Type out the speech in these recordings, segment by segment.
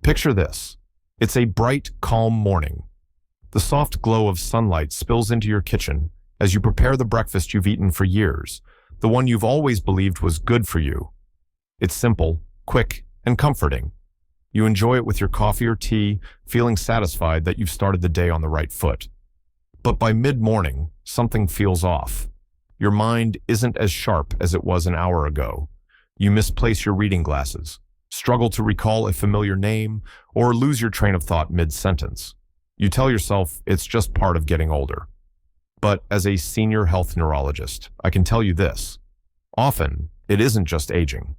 Picture this. It's a bright, calm morning. The soft glow of sunlight spills into your kitchen as you prepare the breakfast you've eaten for years, the one you've always believed was good for you. It's simple, quick, and comforting. You enjoy it with your coffee or tea, feeling satisfied that you've started the day on the right foot. But by mid-morning, something feels off. Your mind isn't as sharp as it was an hour ago. You misplace your reading glasses, struggle to recall a familiar name, or lose your train of thought mid-sentence. You tell yourself it's just part of getting older. But as a senior health neurologist, I can tell you this. Often, it isn't just aging.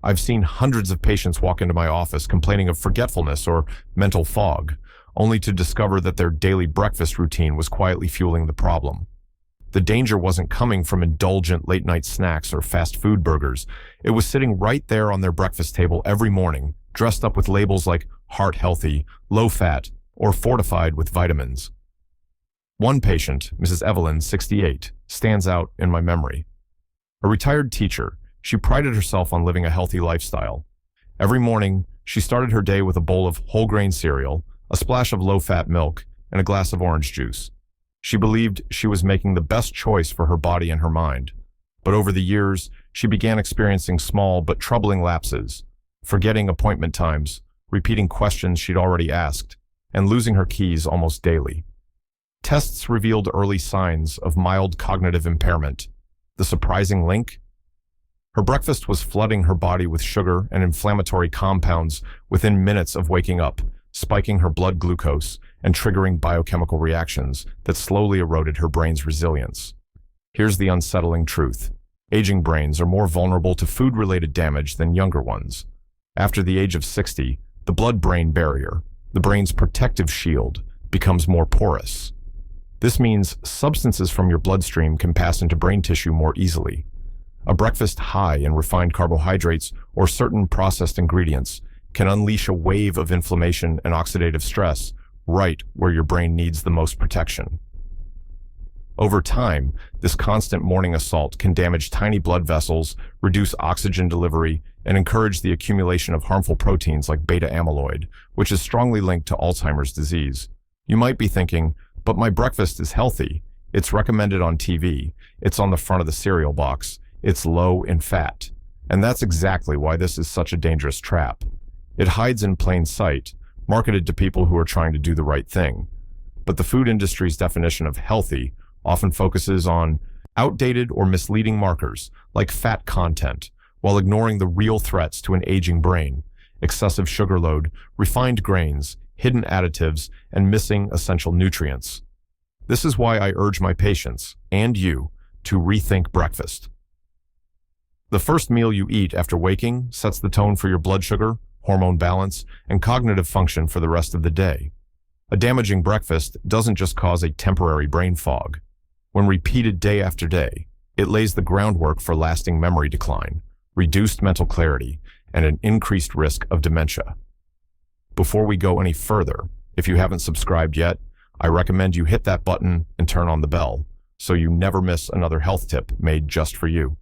I've seen hundreds of patients walk into my office complaining of forgetfulness or mental fog, only to discover that their daily breakfast routine was quietly fueling the problem. The danger wasn't coming from indulgent late-night snacks or fast food burgers. It was sitting right there on their breakfast table every morning, dressed up with labels like heart healthy, low fat, or fortified with vitamins. One patient, Mrs. Evelyn, 68, stands out in my memory. A retired teacher, she prided herself on living a healthy lifestyle. Every morning, she started her day with a bowl of whole grain cereal, a splash of low-fat milk, and a glass of orange juice. She believed she was making the best choice for her body and her mind. But over the years, she began experiencing small but troubling lapses, forgetting appointment times, repeating questions she'd already asked, and losing her keys almost daily. Tests revealed early signs of mild cognitive impairment. The surprising link? Her breakfast was flooding her body with sugar and inflammatory compounds within minutes of waking up, spiking her blood glucose and triggering biochemical reactions that slowly eroded her brain's resilience. Here's the unsettling truth. Aging brains are more vulnerable to food-related damage than younger ones. After the age of 60, the blood-brain barrier, the brain's protective shield, becomes more porous. This means substances from your bloodstream can pass into brain tissue more easily. A breakfast high in refined carbohydrates or certain processed ingredients can unleash a wave of inflammation and oxidative stress right where your brain needs the most protection. Over time, this constant morning assault can damage tiny blood vessels, reduce oxygen delivery, and encourage the accumulation of harmful proteins like beta amyloid, which is strongly linked to Alzheimer's disease. You might be thinking, but my breakfast is healthy. It's recommended on TV. It's on the front of the cereal box. It's low in fat. And that's exactly why this is such a dangerous trap. It hides in plain sight, marketed to people who are trying to do the right thing. But the food industry's definition of healthy often focuses on outdated or misleading markers like fat content, while ignoring the real threats to an aging brain: excessive sugar load, refined grains, hidden additives, and missing essential nutrients. This is why I urge my patients, and you, to rethink breakfast. The first meal you eat after waking sets the tone for your blood sugar, hormone balance, and cognitive function for the rest of the day. A damaging breakfast doesn't just cause a temporary brain fog. When repeated day after day, it lays the groundwork for lasting memory decline, reduced mental clarity, and an increased risk of dementia. Before we go any further, if you haven't subscribed yet, I recommend you hit that button and turn on the bell so you never miss another health tip made just for you.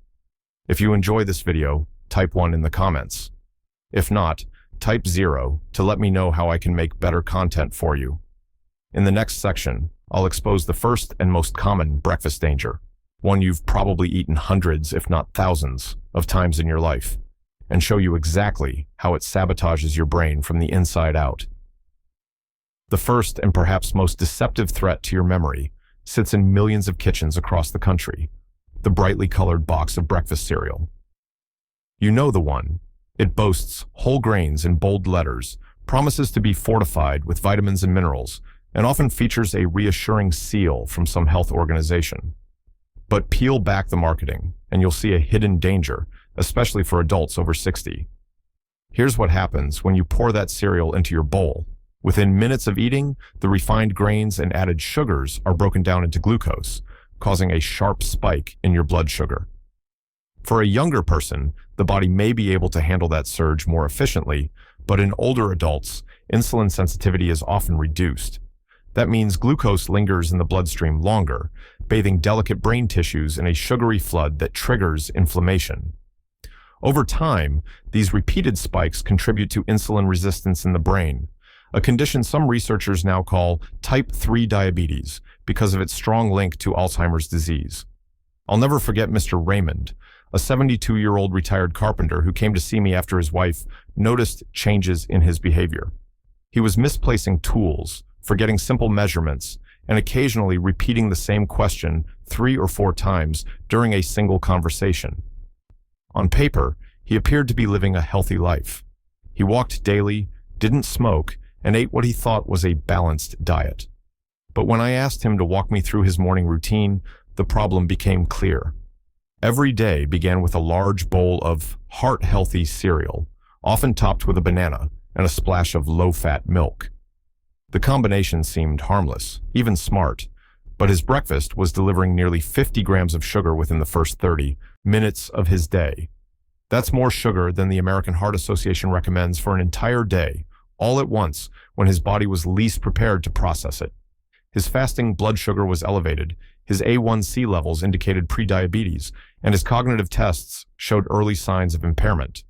If you enjoy this video, type 1 in the comments. If not, type 0 to let me know how I can make better content for you. In the next section, I'll expose the first and most common breakfast danger, one you've probably eaten hundreds, if not thousands, of times in your life, and show you exactly how it sabotages your brain from the inside out. The first and perhaps most deceptive threat to your memory sits in millions of kitchens across the country: the brightly colored box of breakfast cereal. You know the one. It boasts whole grains in bold letters, promises to be fortified with vitamins and minerals, and often features a reassuring seal from some health organization. But peel back the marketing, and you'll see a hidden danger, especially for adults over 60. Here's what happens when you pour that cereal into your bowl. Within minutes of eating, the refined grains and added sugars are broken down into glucose, causing a sharp spike in your blood sugar. For a younger person, the body may be able to handle that surge more efficiently, but in older adults, insulin sensitivity is often reduced. That means glucose lingers in the bloodstream longer, bathing delicate brain tissues in a sugary flood that triggers inflammation. Over time, these repeated spikes contribute to insulin resistance in the brain, a condition some researchers now call type 3 diabetes because of its strong link to Alzheimer's disease. I'll never forget Mr. Raymond, a 72-year-old retired carpenter who came to see me after his wife noticed changes in his behavior. He was misplacing tools, forgetting simple measurements, and occasionally repeating the same question 3 or 4 times during a single conversation. On paper, he appeared to be living a healthy life. He walked daily, didn't smoke, and ate what he thought was a balanced diet. But when I asked him to walk me through his morning routine, the problem became clear. Every day began with a large bowl of heart-healthy cereal, often topped with a banana and a splash of low-fat milk. The combination seemed harmless, even smart, but his breakfast was delivering nearly 50 grams of sugar within the first 30 minutes of his day. That's more sugar than the American Heart Association recommends for an entire day, all at once when his body was least prepared to process it. His fasting blood sugar was elevated, his A1C levels indicated prediabetes, and his cognitive tests showed early signs of impairment.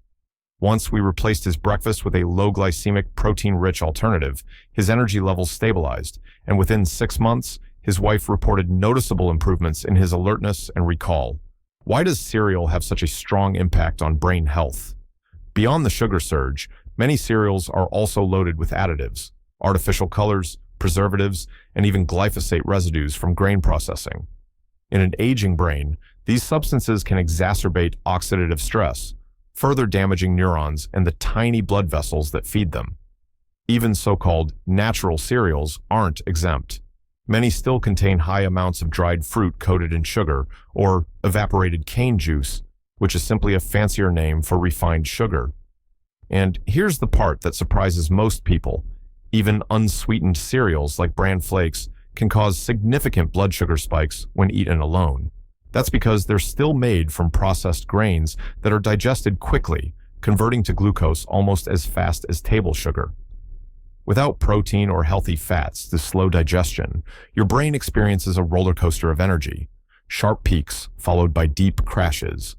Once we replaced his breakfast with a low-glycemic, protein-rich alternative, his energy levels stabilized, and within 6 months, his wife reported noticeable improvements in his alertness and recall. Why does cereal have such a strong impact on brain health? Beyond the sugar surge, many cereals are also loaded with additives, artificial colors, preservatives, and even glyphosate residues from grain processing. In an aging brain, these substances can exacerbate oxidative stress, further damaging neurons and the tiny blood vessels that feed them. Even so-called natural cereals aren't exempt. Many still contain high amounts of dried fruit coated in sugar or evaporated cane juice, which is simply a fancier name for refined sugar. And here's the part that surprises most people. Even unsweetened cereals like Bran Flakes can cause significant blood sugar spikes when eaten alone. That's because they're still made from processed grains that are digested quickly, converting to glucose almost as fast as table sugar. Without protein or healthy fats to slow digestion, your brain experiences a roller coaster of energy, sharp peaks followed by deep crashes.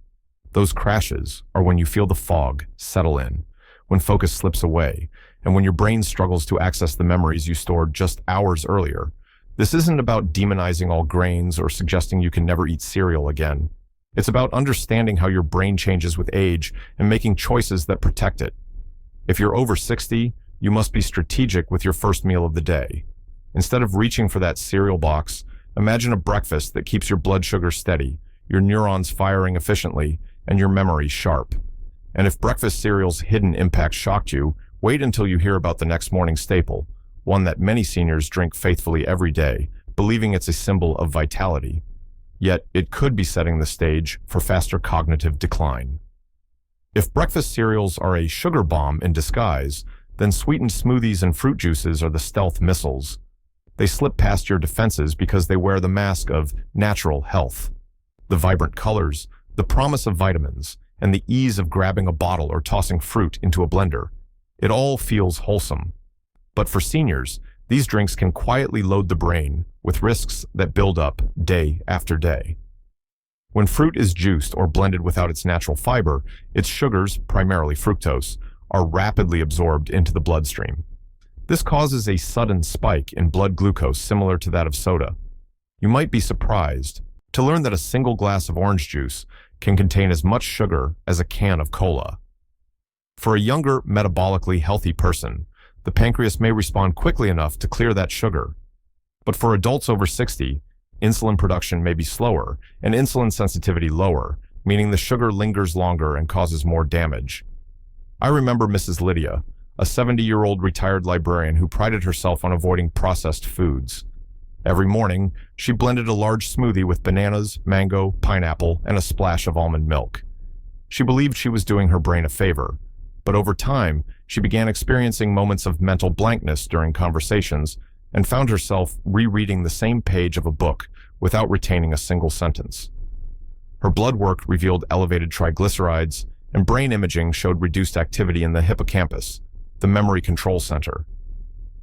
Those crashes are when you feel the fog settle in, when focus slips away, and when your brain struggles to access the memories you stored just hours earlier. This isn't about demonizing all grains or suggesting you can never eat cereal again. It's about understanding how your brain changes with age and making choices that protect it. If you're over 60, you must be strategic with your first meal of the day. Instead of reaching for that cereal box, imagine a breakfast that keeps your blood sugar steady, your neurons firing efficiently, and your memory sharp. And if breakfast cereal's hidden impact shocked you, wait until you hear about the next morning staple, one that many seniors drink faithfully every day, believing it's a symbol of vitality. Yet it could be setting the stage for faster cognitive decline. If breakfast cereals are a sugar bomb in disguise, then sweetened smoothies and fruit juices are the stealth missiles. They slip past your defenses because they wear the mask of natural health. The vibrant colors, the promise of vitamins, and the ease of grabbing a bottle or tossing fruit into a blender. It all feels wholesome. But for seniors, these drinks can quietly load the brain with risks that build up day after day. When fruit is juiced or blended without its natural fiber, its sugars, primarily fructose, are rapidly absorbed into the bloodstream. This causes a sudden spike in blood glucose similar to that of soda. You might be surprised to learn that a single glass of orange juice can contain as much sugar as a can of cola. For a younger, metabolically healthy person, the pancreas may respond quickly enough to clear that sugar. But for adults over 60, insulin production may be slower and insulin sensitivity lower, meaning the sugar lingers longer and causes more damage. I remember Mrs. Lydia, a 70-year-old retired librarian who prided herself on avoiding processed foods. Every morning, she blended a large smoothie with bananas, mango, pineapple, and a splash of almond milk. She believed she was doing her brain a favor, but over time, she began experiencing moments of mental blankness during conversations and found herself rereading the same page of a book without retaining a single sentence. Her blood work revealed elevated triglycerides, and brain imaging showed reduced activity in the hippocampus, the memory control center.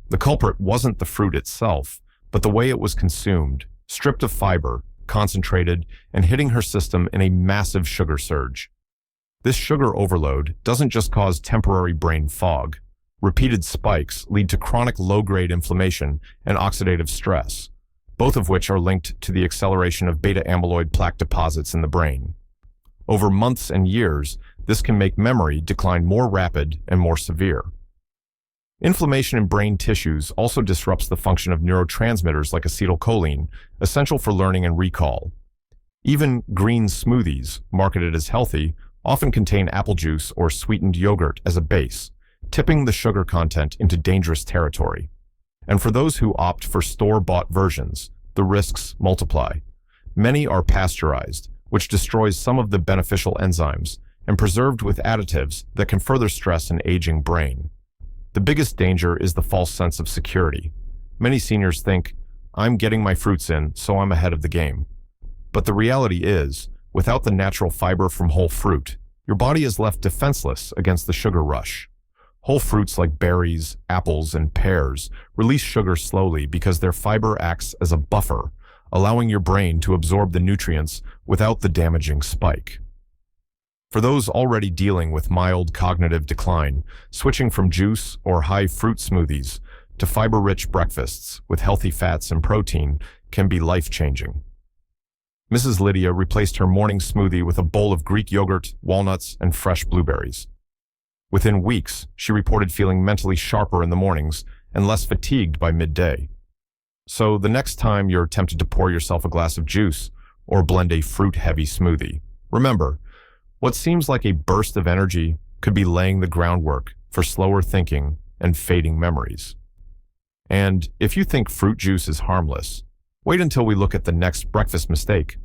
The culprit wasn't the fruit itself, but the way it was consumed, stripped of fiber, concentrated, and hitting her system in a massive sugar surge. This sugar overload doesn't just cause temporary brain fog. Repeated spikes lead to chronic low-grade inflammation and oxidative stress, both of which are linked to the acceleration of beta-amyloid plaque deposits in the brain. Over months and years, this can make memory decline more rapid and more severe. Inflammation in brain tissues also disrupts the function of neurotransmitters like acetylcholine, essential for learning and recall. Even green smoothies, marketed as healthy, often contain apple juice or sweetened yogurt as a base, tipping the sugar content into dangerous territory. And for those who opt for store-bought versions, the risks multiply. Many are pasteurized, which destroys some of the beneficial enzymes, and preserved with additives that can further stress an aging brain. The biggest danger is the false sense of security. Many seniors think, "I'm getting my fruits in, so I'm ahead of the game." But the reality is, without the natural fiber from whole fruit, your body is left defenseless against the sugar rush. Whole fruits like berries, apples, and pears release sugar slowly because their fiber acts as a buffer, allowing your brain to absorb the nutrients without the damaging spike. For those already dealing with mild cognitive decline, switching from juice or high fruit smoothies to fiber-rich breakfasts with healthy fats and protein can be life-changing. Mrs. Lydia replaced her morning smoothie with a bowl of Greek yogurt, walnuts, and fresh blueberries. Within weeks, she reported feeling mentally sharper in the mornings and less fatigued by midday. So the next time you're tempted to pour yourself a glass of juice or blend a fruit-heavy smoothie, remember, what seems like a burst of energy could be laying the groundwork for slower thinking and fading memories. And if you think fruit juice is harmless, wait until we look at the next breakfast mistake.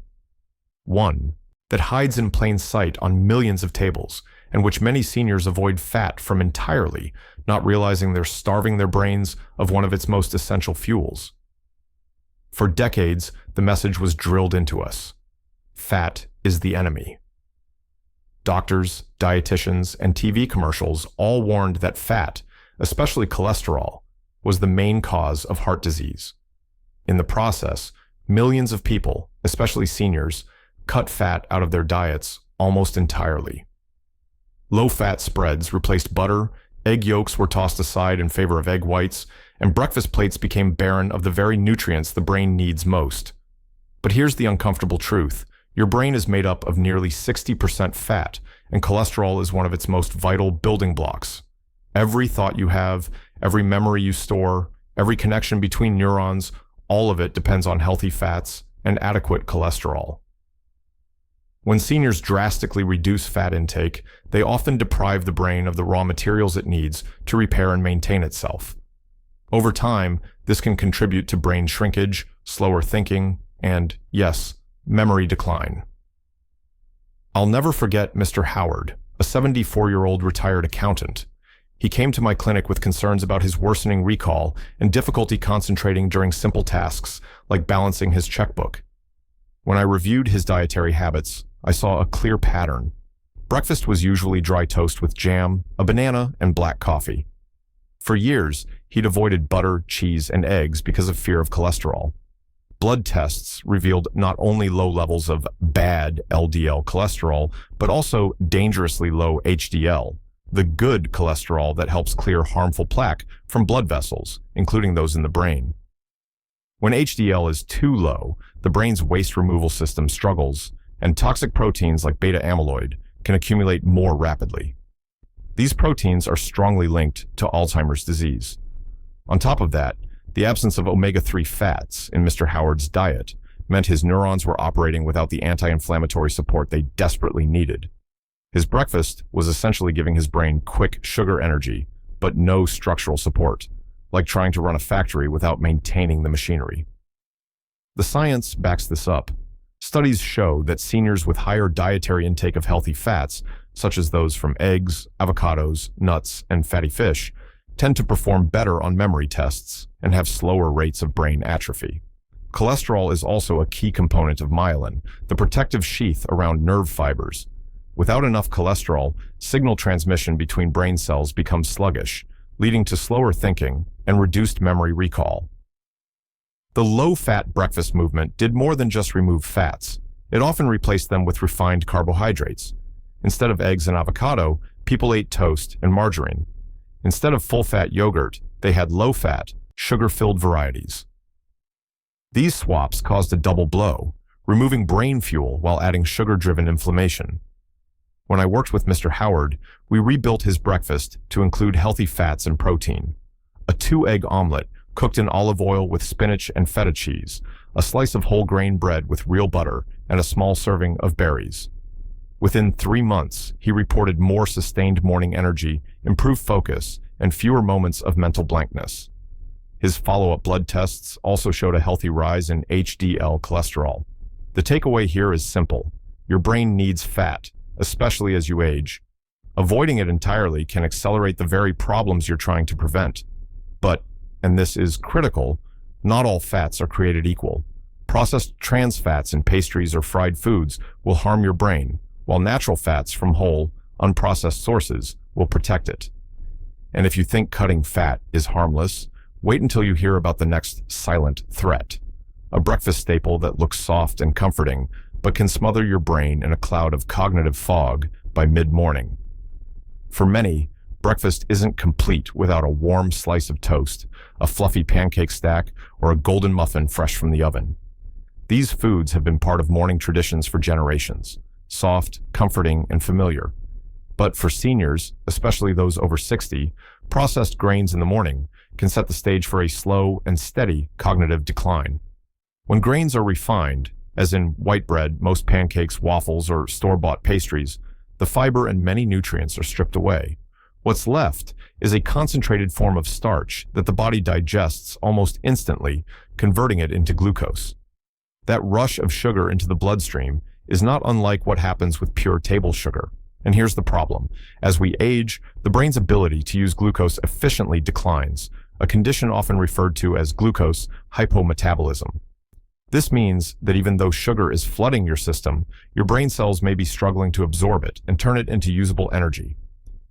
One that hides in plain sight on millions of tables, and which many seniors avoid fat from entirely, not realizing they're starving their brains of one of its most essential fuels. For decades, the message was drilled into us. Fat is the enemy. Doctors, dietitians, and TV commercials all warned that fat, especially cholesterol, was the main cause of heart disease. In the process, millions of people, especially seniors, cut fat out of their diets almost entirely. Low-fat spreads replaced butter, egg yolks were tossed aside in favor of egg whites, and breakfast plates became barren of the very nutrients the brain needs most. But here's the uncomfortable truth. Your brain is made up of nearly 60% fat, and cholesterol is one of its most vital building blocks. Every thought you have, every memory you store, every connection between neurons, all of it depends on healthy fats and adequate cholesterol. When seniors drastically reduce fat intake, they often deprive the brain of the raw materials it needs to repair and maintain itself. Over time, this can contribute to brain shrinkage, slower thinking, and, yes, memory decline. I'll never forget Mr. Howard, a 74-year-old retired accountant. He came to my clinic with concerns about his worsening recall and difficulty concentrating during simple tasks like balancing his checkbook. When I reviewed his dietary habits, I saw a clear pattern. Breakfast was usually dry toast with jam, a banana, and black coffee. For years, he'd avoided butter, cheese, and eggs because of fear of cholesterol. Blood tests revealed not only low levels of bad LDL cholesterol, but also dangerously low HDL, the good cholesterol that helps clear harmful plaque from blood vessels, including those in the brain. When HDL is too low, the brain's waste removal system struggles, and toxic proteins like beta-amyloid can accumulate more rapidly. These proteins are strongly linked to Alzheimer's disease. On top of that, the absence of omega-3 fats in Mr. Howard's diet meant his neurons were operating without the anti-inflammatory support they desperately needed. His breakfast was essentially giving his brain quick sugar energy, but no structural support, like trying to run a factory without maintaining the machinery. The science backs this up. Studies show that seniors with higher dietary intake of healthy fats, such as those from eggs, avocados, nuts, and fatty fish, tend to perform better on memory tests and have slower rates of brain atrophy. Cholesterol is also a key component of myelin, the protective sheath around nerve fibers. Without enough cholesterol, signal transmission between brain cells becomes sluggish, leading to slower thinking and reduced memory recall. The low-fat breakfast movement did more than just remove fats. It often replaced them with refined carbohydrates. Instead of eggs and avocado, people ate toast and margarine. Instead of full-fat yogurt, they had low-fat, sugar-filled varieties. These swaps caused a double blow, removing brain fuel while adding sugar-driven inflammation. When I worked with Mr. Howard, we rebuilt his breakfast to include healthy fats and protein. A 2-egg omelet cooked in olive oil with spinach and feta cheese, a slice of whole grain bread with real butter, and a small serving of berries. Within 3 months, he reported more sustained morning energy, improved focus, and fewer moments of mental blankness. His follow-up blood tests also showed a healthy rise in HDL cholesterol. The takeaway here is simple. Your brain needs fat, especially as you age. Avoiding it entirely can accelerate the very problems you're trying to prevent. But, and this is critical, not all fats are created equal. Processed trans fats in pastries or fried foods will harm your brain, while natural fats from whole, unprocessed sources will protect it. And if you think cutting fat is harmless, wait until you hear about the next silent threat. A breakfast staple that looks soft and comforting, but can smother your brain in a cloud of cognitive fog by mid-morning. For many, breakfast isn't complete without a warm slice of toast, a fluffy pancake stack, or a golden muffin fresh from the oven. These foods have been part of morning traditions for generations, soft, comforting, and familiar. But for seniors, especially those over 60, processed grains in the morning can set the stage for a slow and steady cognitive decline. When grains are refined, as in white bread, most pancakes, waffles, or store-bought pastries, the fiber and many nutrients are stripped away. What's left is a concentrated form of starch that the body digests almost instantly, converting it into glucose. That rush of sugar into the bloodstream is not unlike what happens with pure table sugar. And here's the problem. As we age, the brain's ability to use glucose efficiently declines, a condition often referred to as glucose hypometabolism. This means that even though sugar is flooding your system, your brain cells may be struggling to absorb it and turn it into usable energy.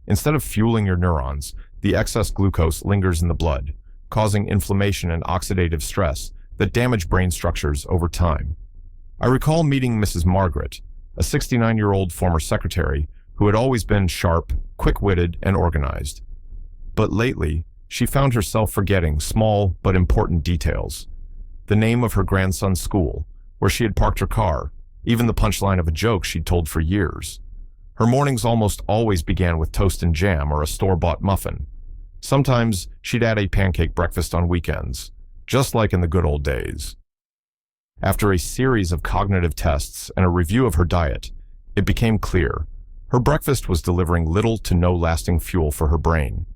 Instead of fueling your neurons, the excess glucose lingers in the blood, causing inflammation and oxidative stress that damage brain structures over time. I recall meeting Mrs. Margaret, a 69-year-old former secretary who had always been sharp, quick-witted, and organized. But lately, she found herself forgetting small but important details. The name of her grandson's school, where she had parked her car, even the punchline of a joke she'd told for years. Her mornings almost always began with toast and jam or a store-bought muffin. Sometimes she'd add a pancake breakfast on weekends, just like in the good old days. After a series of cognitive tests and a review of her diet, it became clear her breakfast was delivering little to no lasting fuel for her brain.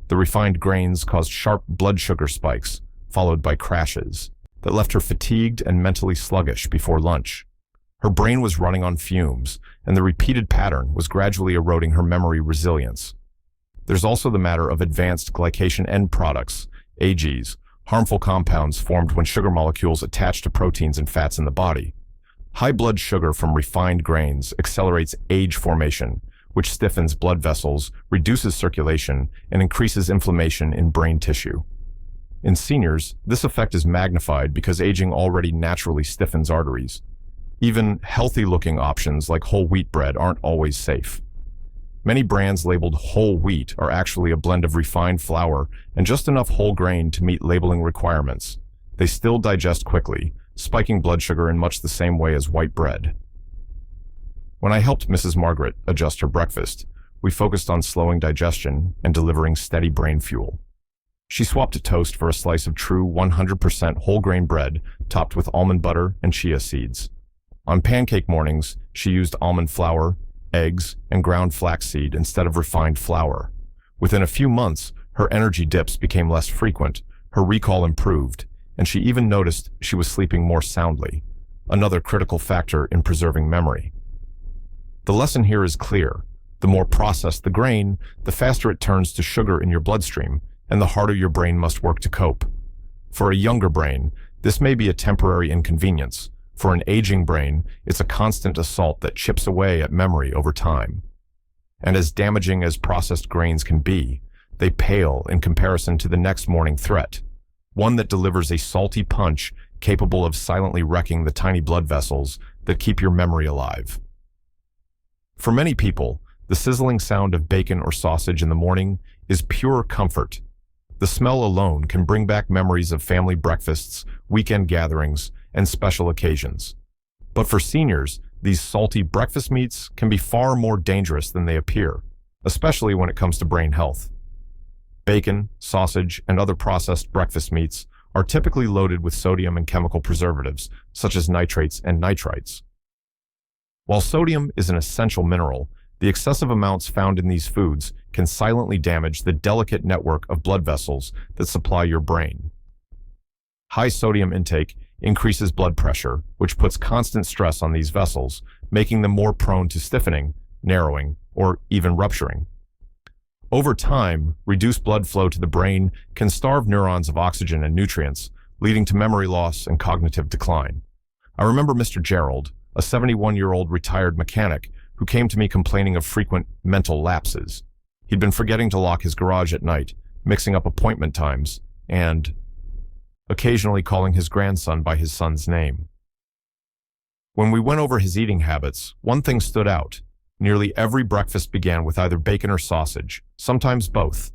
The refined grains caused sharp blood sugar spikes, followed by crashes, that left her fatigued and mentally sluggish before lunch. Her brain was running on fumes, and the repeated pattern was gradually eroding her memory resilience. There's also the matter of advanced glycation end products, AGEs, harmful compounds formed when sugar molecules attach to proteins and fats in the body. High blood sugar from refined grains accelerates age formation, which stiffens blood vessels, reduces circulation, and increases inflammation in brain tissue. In seniors, this effect is magnified because aging already naturally stiffens arteries. Even healthy-looking options like whole wheat bread aren't always safe. Many brands labeled whole wheat are actually a blend of refined flour and just enough whole grain to meet labeling requirements. They still digest quickly, spiking blood sugar in much the same way as white bread. When I helped Mrs. Margaret adjust her breakfast, we focused on slowing digestion and delivering steady brain fuel. She swapped a toast for a slice of true 100% whole grain bread topped with almond butter and chia seeds. On pancake mornings, she used almond flour, eggs, and ground flaxseed instead of refined flour. Within a few months, her energy dips became less frequent, her recall improved, and she even noticed she was sleeping more soundly, another critical factor in preserving memory. The lesson here is clear. The more processed the grain, the faster it turns to sugar in your bloodstream, and the harder your brain must work to cope. For a younger brain, this may be a temporary inconvenience. For an aging brain, it's a constant assault that chips away at memory over time. And as damaging as processed grains can be, they pale in comparison to the next morning threat, one that delivers a salty punch capable of silently wrecking the tiny blood vessels that keep your memory alive. For many people, the sizzling sound of bacon or sausage in the morning is pure comfort. The smell alone can bring back memories of family breakfasts, weekend gatherings, and special occasions. But for seniors, these salty breakfast meats can be far more dangerous than they appear, especially when it comes to brain health. Bacon, sausage, and other processed breakfast meats are typically loaded with sodium and chemical preservatives, such as nitrates and nitrites. While sodium is an essential mineral, the excessive amounts found in these foods can silently damage the delicate network of blood vessels that supply your brain. High sodium intake increases blood pressure, which puts constant stress on these vessels, making them more prone to stiffening, narrowing, or even rupturing. Over time, reduced blood flow to the brain can starve neurons of oxygen and nutrients, leading to memory loss and cognitive decline. I remember Mr. Gerald, a 71-year-old retired mechanic, who came to me complaining of frequent mental lapses. He'd been forgetting to lock his garage at night, mixing up appointment times, and occasionally calling his grandson by his son's name. When we went over his eating habits, one thing stood out. Nearly every breakfast began with either bacon or sausage, sometimes both.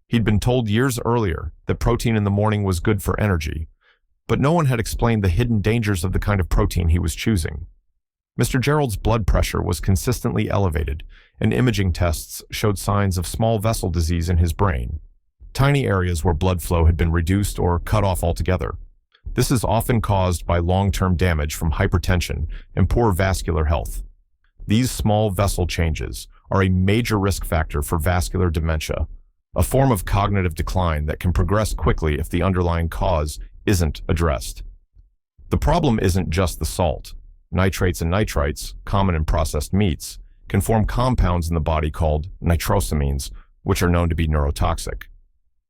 He'd been told years earlier that protein in the morning was good for energy, but no one had explained the hidden dangers of the kind of protein he was choosing. Mr. Gerald's blood pressure was consistently elevated, and imaging tests showed signs of small vessel disease in his brain, tiny areas where blood flow had been reduced or cut off altogether. This is often caused by long-term damage from hypertension and poor vascular health. These small vessel changes are a major risk factor for vascular dementia, a form of cognitive decline that can progress quickly if the underlying cause isn't addressed. The problem isn't just the salt. Nitrates and nitrites, common in processed meats, can form compounds in the body called nitrosamines, which are known to be neurotoxic.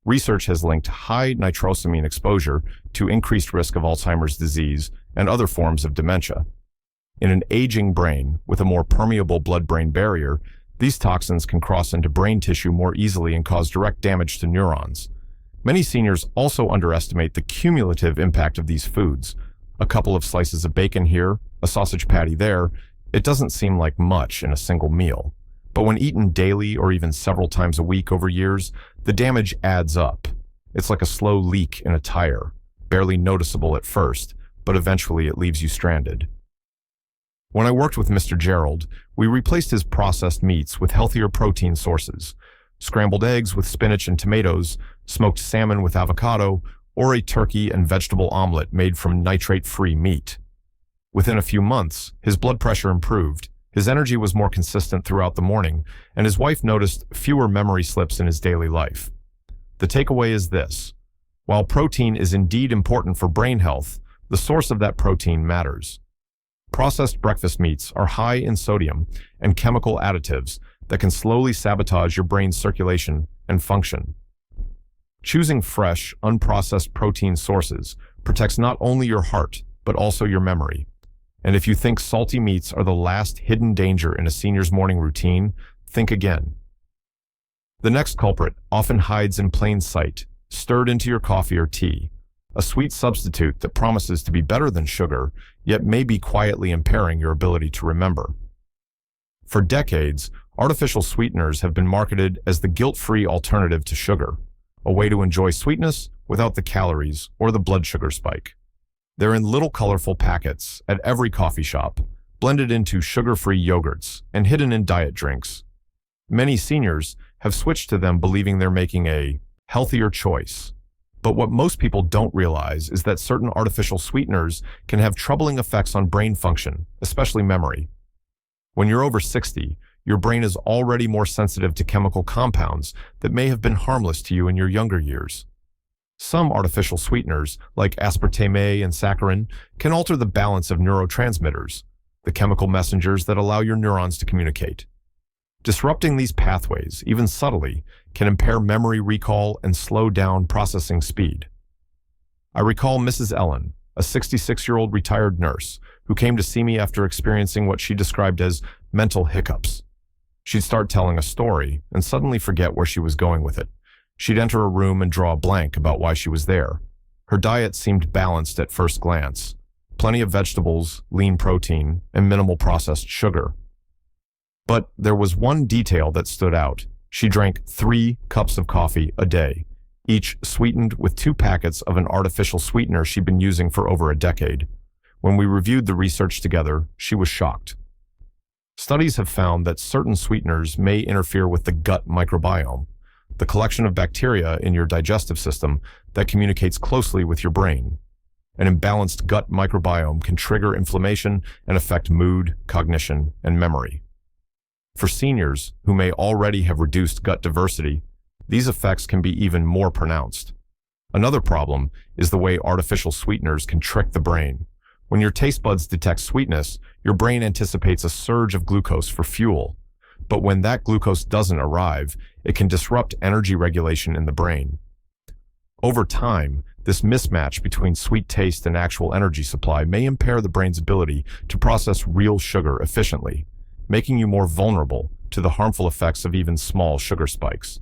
Research has linked high nitrosamine exposure to increased risk of Alzheimer's disease and other forms of dementia. In an aging brain with a more permeable blood-brain barrier, these toxins can cross into brain tissue more easily and cause direct damage to neurons. Many seniors also underestimate the cumulative impact of these foods. A couple of slices of bacon here, a sausage patty there, it doesn't seem like much in a single meal. But when eaten daily or even several times a week over years, the damage adds up. It's like a slow leak in a tire, barely noticeable at first, but eventually it leaves you stranded. When I worked with Mr. Gerald, we replaced his processed meats with healthier protein sources: scrambled eggs with spinach and tomatoes, smoked salmon with avocado, or a turkey and vegetable omelet made from nitrate-free meat. Within a few months, his blood pressure improved, his energy was more consistent throughout the morning, and his wife noticed fewer memory slips in his daily life. The takeaway is this: while protein is indeed important for brain health, the source of that protein matters. Processed breakfast meats are high in sodium and chemical additives that can slowly sabotage your brain's circulation and function. Choosing fresh, unprocessed protein sources protects not only your heart, but also your memory. And if you think salty meats are the last hidden danger in a senior's morning routine, think again. The next culprit often hides in plain sight, stirred into your coffee or tea. A sweet substitute that promises to be better than sugar, yet may be quietly impairing your ability to remember. For decades, artificial sweeteners have been marketed as the guilt-free alternative to sugar, a way to enjoy sweetness without the calories or the blood sugar spike. They're in little colorful packets at every coffee shop, blended into sugar-free yogurts and hidden in diet drinks. Many seniors have switched to them believing they're making a healthier choice. But what most people don't realize is that certain artificial sweeteners can have troubling effects on brain function, especially memory. When you're over 60, your brain is already more sensitive to chemical compounds that may have been harmless to you in your younger years. Some artificial sweeteners, like aspartame and saccharin, can alter the balance of neurotransmitters, the chemical messengers that allow your neurons to communicate. Disrupting these pathways, even subtly, can impair memory recall and slow down processing speed. I recall Mrs. Ellen, a 66-year-old retired nurse, who came to see me after experiencing what she described as mental hiccups. She'd start telling a story and suddenly forget where she was going with it. She'd enter a room and draw a blank about why she was there. Her diet seemed balanced at first glance: plenty of vegetables, lean protein, and minimal processed sugar. But there was one detail that stood out. She drank 3 cups of coffee a day, each sweetened with 2 packets of an artificial sweetener she'd been using for over a decade. When we reviewed the research together, she was shocked. Studies have found that certain sweeteners may interfere with the gut microbiome, the collection of bacteria in your digestive system that communicates closely with your brain. An imbalanced gut microbiome can trigger inflammation and affect mood, cognition, and memory. For seniors who may already have reduced gut diversity, these effects can be even more pronounced. Another problem is the way artificial sweeteners can trick the brain. When your taste buds detect sweetness, your brain anticipates a surge of glucose for fuel. But when that glucose doesn't arrive, it can disrupt energy regulation in the brain. Over time, this mismatch between sweet taste and actual energy supply may impair the brain's ability to process real sugar efficiently, making you more vulnerable to the harmful effects of even small sugar spikes.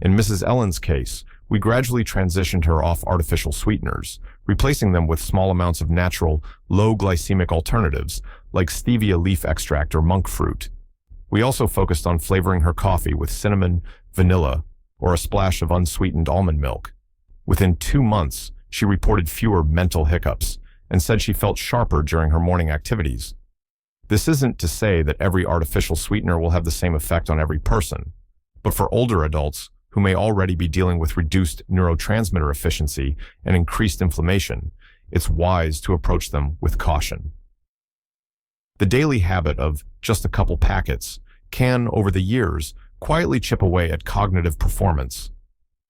In Mrs. Ellen's case, we gradually transitioned her off artificial sweeteners, replacing them with small amounts of natural, low-glycemic alternatives like stevia leaf extract or monk fruit. We also focused on flavoring her coffee with cinnamon, vanilla, or a splash of unsweetened almond milk. Within 2 months, she reported fewer mental hiccups and said she felt sharper during her morning activities. This isn't to say that every artificial sweetener will have the same effect on every person, but for older adults who may already be dealing with reduced neurotransmitter efficiency and increased inflammation, it's wise to approach them with caution. The daily habit of just a couple packets can, over the years, quietly chip away at cognitive performance.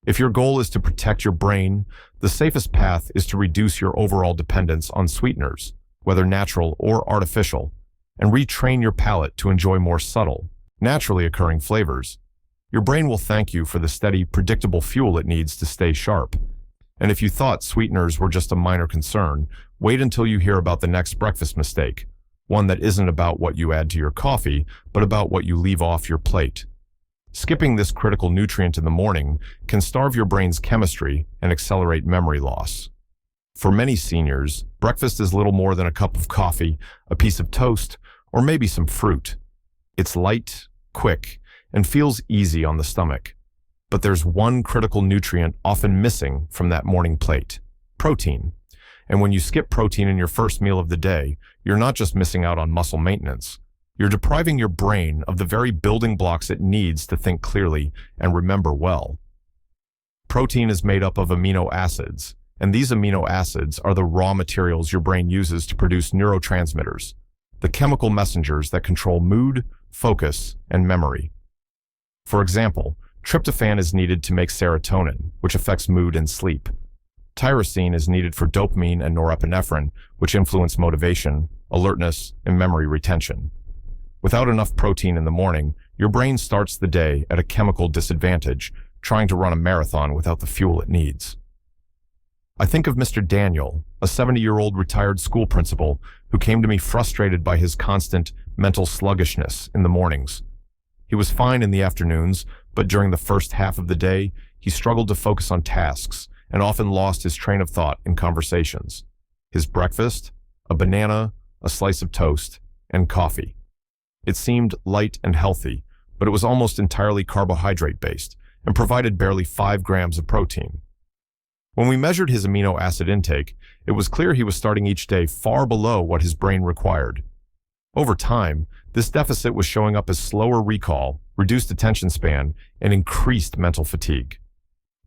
If your goal is to protect your brain, the safest path is to reduce your overall dependence on sweeteners, whether natural or artificial, and retrain your palate to enjoy more subtle, naturally occurring flavors. Your brain will thank you for the steady, predictable fuel it needs to stay sharp. And if you thought sweeteners were just a minor concern, wait until you hear about the next breakfast mistake, one that isn't about what you add to your coffee, but about what you leave off your plate. Skipping this critical nutrient in the morning can starve your brain's chemistry and accelerate memory loss. For many seniors, breakfast is little more than a cup of coffee, a piece of toast, or maybe some fruit. It's light, quick, and feels easy on the stomach. But there's one critical nutrient often missing from that morning plate: protein. And when you skip protein in your first meal of the day, you're not just missing out on muscle maintenance. You're depriving your brain of the very building blocks it needs to think clearly and remember well. Protein is made up of amino acids, and these amino acids are the raw materials your brain uses to produce neurotransmitters, the chemical messengers that control mood, focus, and memory. For example, tryptophan is needed to make serotonin, which affects mood and sleep. Tyrosine is needed for dopamine and norepinephrine, which influence motivation, alertness, and memory retention. Without enough protein in the morning, your brain starts the day at a chemical disadvantage, trying to run a marathon without the fuel it needs. I think of Mr. Daniel, a 70-year-old retired school principal who came to me frustrated by his constant mental sluggishness in the mornings. He was fine in the afternoons, but during the first half of the day, he struggled to focus on tasks and often lost his train of thought in conversations. His breakfast: a banana, a slice of toast, and coffee. It seemed light and healthy, but it was almost entirely carbohydrate-based and provided barely 5 grams of protein. When we measured his amino acid intake, it was clear he was starting each day far below what his brain required. Over time, this deficit was showing up as slower recall, reduced attention span, and increased mental fatigue.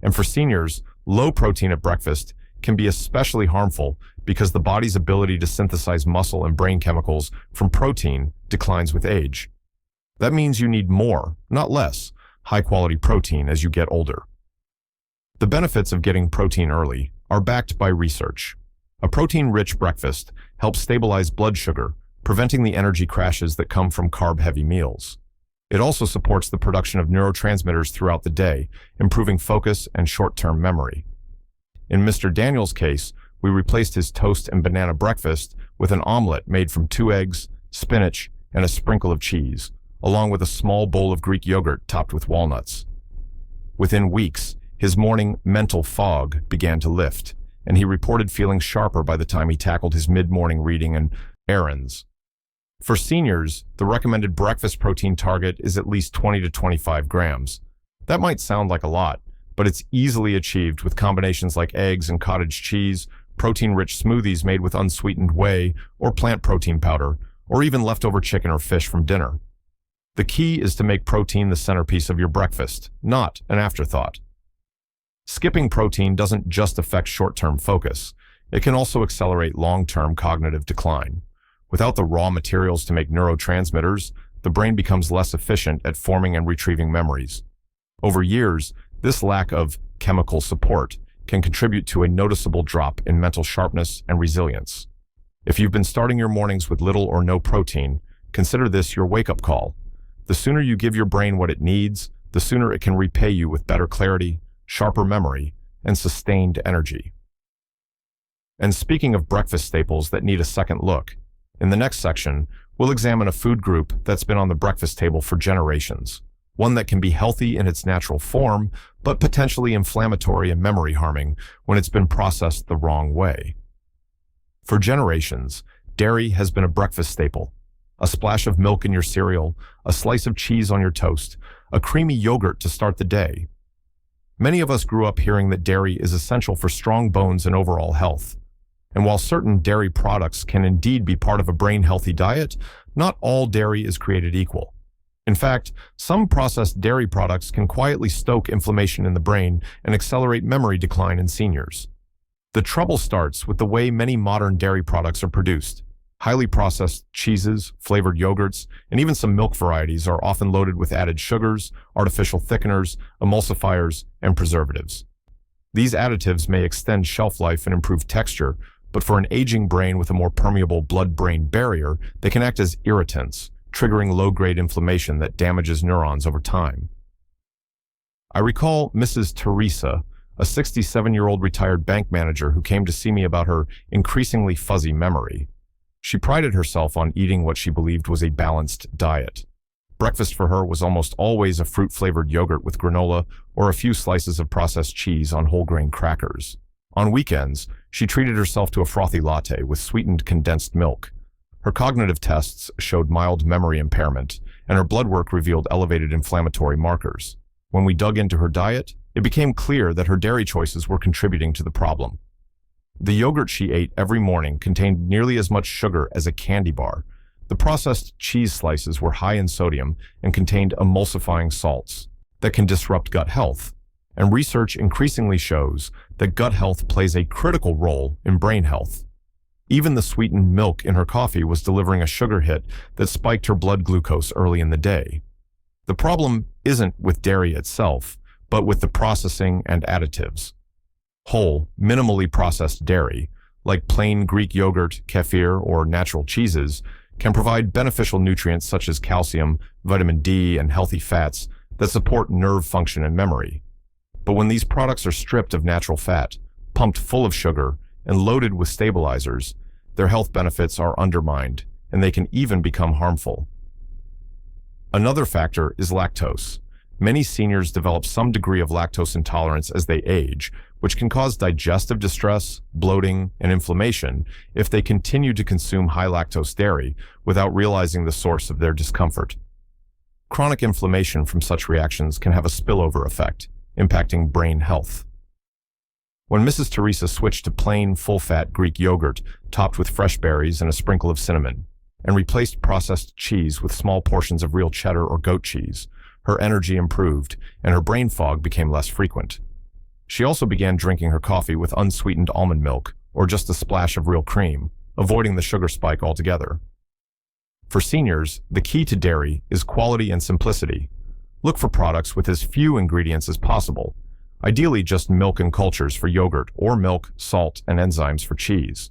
And for seniors, low protein at breakfast can be especially harmful because the body's ability to synthesize muscle and brain chemicals from protein declines with age. That means you need more, not less, high-quality protein as you get older. The benefits of getting protein early are backed by research. A protein-rich breakfast helps stabilize blood sugar, preventing the energy crashes that come from carb-heavy meals. It also supports the production of neurotransmitters throughout the day, improving focus and short-term memory. In Mr. Daniel's case, we replaced his toast and banana breakfast with an omelet made from 2 eggs, spinach, and a sprinkle of cheese, along with a small bowl of Greek yogurt topped with walnuts. Within weeks, his morning mental fog began to lift, and he reported feeling sharper by the time he tackled his mid-morning reading and errands. For seniors, the recommended breakfast protein target is at least 20 to 25 grams. That might sound like a lot, but it's easily achieved with combinations like eggs and cottage cheese, protein-rich smoothies made with unsweetened whey or plant protein powder, or even leftover chicken or fish from dinner. The key is to make protein the centerpiece of your breakfast, not an afterthought. Skipping protein doesn't just affect short-term focus. It can also accelerate long-term cognitive decline. Without the raw materials to make neurotransmitters, the brain becomes less efficient at forming and retrieving memories. Over years, this lack of chemical support can contribute to a noticeable drop in mental sharpness and resilience. If you've been starting your mornings with little or no protein, consider this your wake-up call. The sooner you give your brain what it needs, the sooner it can repay you with better clarity, sharper memory, and sustained energy. And speaking of breakfast staples that need a second look, in the next section, we'll examine a food group that's been on the breakfast table for generations, one that can be healthy in its natural form, but potentially inflammatory and memory harming when it's been processed the wrong way. For generations, dairy has been a breakfast staple. A splash of milk in your cereal, a slice of cheese on your toast, a creamy yogurt to start the day. Many of us grew up hearing that dairy is essential for strong bones and overall health. And while certain dairy products can indeed be part of a brain-healthy diet, not all dairy is created equal. In fact, some processed dairy products can quietly stoke inflammation in the brain and accelerate memory decline in seniors. The trouble starts with the way many modern dairy products are produced. Highly processed cheeses, flavored yogurts, and even some milk varieties are often loaded with added sugars, artificial thickeners, emulsifiers, and preservatives. These additives may extend shelf life and improve texture, but for an aging brain with a more permeable blood-brain barrier, they can act as irritants, triggering low-grade inflammation that damages neurons over time. I recall Mrs. Teresa, a 67-year-old retired bank manager who came to see me about her increasingly fuzzy memory. She prided herself on eating what she believed was a balanced diet. Breakfast for her was almost always a fruit-flavored yogurt with granola or a few slices of processed cheese on whole-grain crackers. On weekends, she treated herself to a frothy latte with sweetened condensed milk. Her cognitive tests showed mild memory impairment, and her blood work revealed elevated inflammatory markers. When we dug into her diet, it became clear that her dairy choices were contributing to the problem. The yogurt she ate every morning contained nearly as much sugar as a candy bar. The processed cheese slices were high in sodium and contained emulsifying salts that can disrupt gut health. And research increasingly shows that gut health plays a critical role in brain health. Even the sweetened milk in her coffee was delivering a sugar hit that spiked her blood glucose early in the day. The problem isn't with dairy itself, but with the processing and additives. Whole, minimally processed dairy, like plain Greek yogurt, kefir, or natural cheeses, can provide beneficial nutrients such as calcium, vitamin D, and healthy fats that support nerve function and memory. But when these products are stripped of natural fat, pumped full of sugar, and loaded with stabilizers, their health benefits are undermined, and they can even become harmful. Another factor is lactose. Many seniors develop some degree of lactose intolerance as they age, which can cause digestive distress, bloating, and inflammation if they continue to consume high lactose dairy without realizing the source of their discomfort. Chronic inflammation from such reactions can have a spillover effect, impacting brain health. When Mrs. Teresa switched to plain, full-fat Greek yogurt topped with fresh berries and a sprinkle of cinnamon, and replaced processed cheese with small portions of real cheddar or goat cheese, her energy improved and her brain fog became less frequent. She also began drinking her coffee with unsweetened almond milk or just a splash of real cream, avoiding the sugar spike altogether. For seniors, the key to dairy is quality and simplicity. Look for products with as few ingredients as possible, ideally just milk and cultures for yogurt or milk, salt, and enzymes for cheese.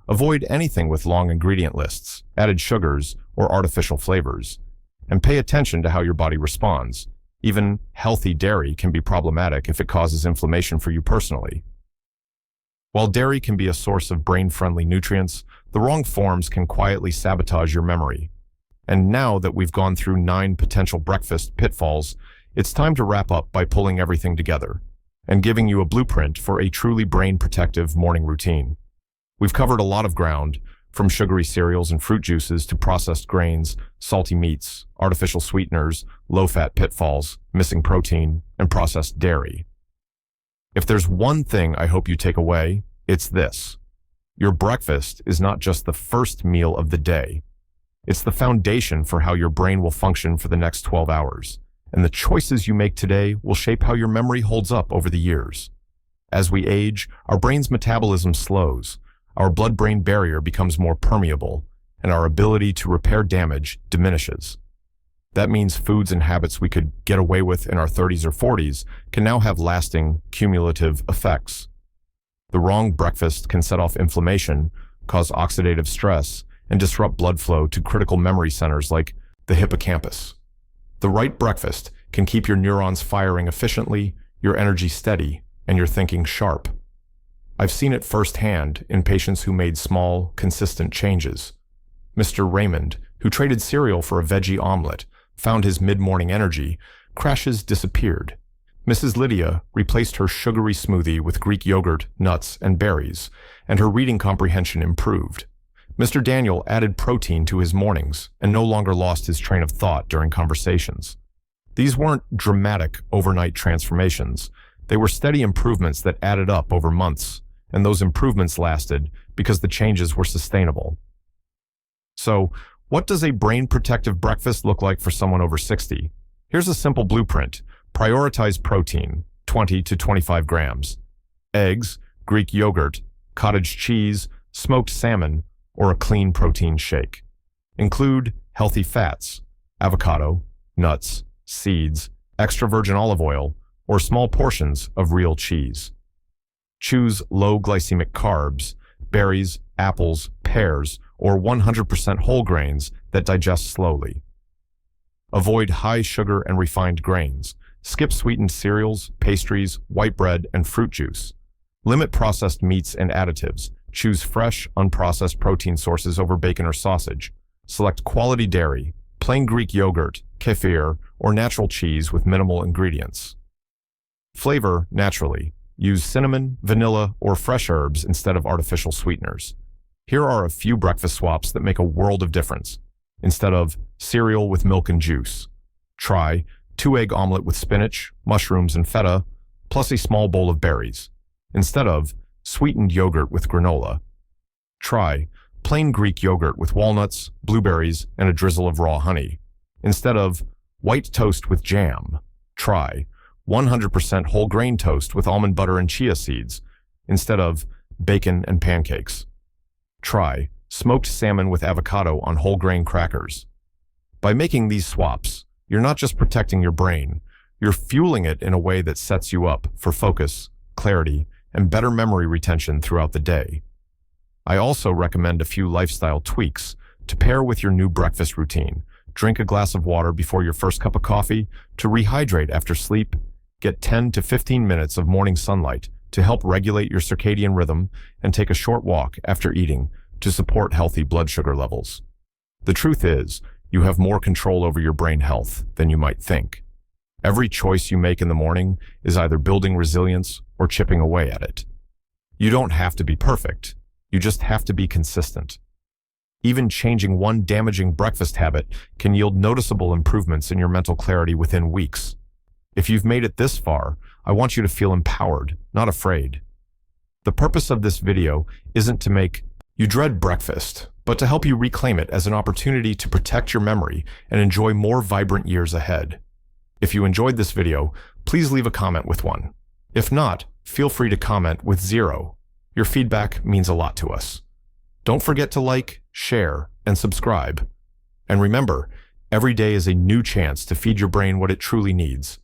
Avoid anything with long ingredient lists, added sugars, or artificial flavors. And pay attention to how your body responds. Even healthy dairy can be problematic if it causes inflammation for you personally. While dairy can be a source of brain-friendly nutrients, the wrong forms can quietly sabotage your memory. And now that we've gone through 9 potential breakfast pitfalls, it's time to wrap up by pulling everything together and giving you a blueprint for a truly brain-protective morning routine. We've covered a lot of ground, from sugary cereals and fruit juices to processed grains, salty meats, artificial sweeteners, low-fat pitfalls, missing protein, and processed dairy. If there's one thing I hope you take away, it's this. Your breakfast is not just the first meal of the day. It's the foundation for how your brain will function for the next 12 hours, and the choices you make today will shape how your memory holds up over the years. As we age, our brain's metabolism slows, our blood-brain barrier becomes more permeable, and our ability to repair damage diminishes. That means foods and habits we could get away with in our 30s or 40s can now have lasting, cumulative effects. The wrong breakfast can set off inflammation, cause oxidative stress, and disrupt blood flow to critical memory centers like the hippocampus. The right breakfast can keep your neurons firing efficiently, your energy steady, and your thinking sharp. I've seen it firsthand in patients who made small, consistent changes. Mr. Raymond, who traded cereal for a veggie omelet, found his mid-morning energy, crashes disappeared. Mrs. Lydia replaced her sugary smoothie with Greek yogurt, nuts, and berries, and her reading comprehension improved. Mr. Daniel added protein to his mornings and no longer lost his train of thought during conversations. These weren't dramatic overnight transformations. They were steady improvements that added up over months, and those improvements lasted because the changes were sustainable. So, what does a brain-protective breakfast look like for someone over 60? Here's a simple blueprint. Prioritize protein, 20 to 25 grams. Eggs, Greek yogurt, cottage cheese, smoked salmon, or a clean protein shake. Include healthy fats, avocado, nuts, seeds, extra virgin olive oil, or small portions of real cheese. Choose low glycemic carbs, berries, apples, pears, or 100% whole grains that digest slowly. Avoid high sugar and refined grains. Skip sweetened cereals, pastries, white bread, and fruit juice. Limit processed meats and additives. Choose fresh, unprocessed protein sources over bacon or sausage. Select quality dairy, plain Greek yogurt, kefir, or natural cheese with minimal ingredients. Flavor naturally. Use cinnamon, vanilla, or fresh herbs instead of artificial sweeteners. Here are a few breakfast swaps that make a world of difference. Instead of cereal with milk and juice, try 2-egg omelet with spinach, mushrooms, and feta, plus a small bowl of berries. Instead of sweetened yogurt with granola, try plain Greek yogurt with walnuts, blueberries, and a drizzle of raw honey. Instead of white toast with jam, try 100% whole grain toast with almond butter and chia seeds. Instead of bacon and pancakes, try smoked salmon with avocado on whole grain crackers. By making these swaps, you're not just protecting your brain, you're fueling it in a way that sets you up for focus, clarity, and better memory retention throughout the day. I also recommend a few lifestyle tweaks to pair with your new breakfast routine. Drink a glass of water before your first cup of coffee to rehydrate after sleep. Get 10 to 15 minutes of morning sunlight to help regulate your circadian rhythm, and take a short walk after eating to support healthy blood sugar levels. The truth is, you have more control over your brain health than you might think. Every choice you make in the morning is either building resilience or chipping away at it. You don't have to be perfect. You just have to be consistent. Even changing one damaging breakfast habit can yield noticeable improvements in your mental clarity within weeks. If you've made it this far, I want you to feel empowered, not afraid. The purpose of this video isn't to make you dread breakfast, but to help you reclaim it as an opportunity to protect your memory and enjoy more vibrant years ahead. If you enjoyed this video, please leave a comment with 1. If not, feel free to comment with 0. Your feedback means a lot to us. Don't forget to like, share, and subscribe. And remember, every day is a new chance to feed your brain what it truly needs.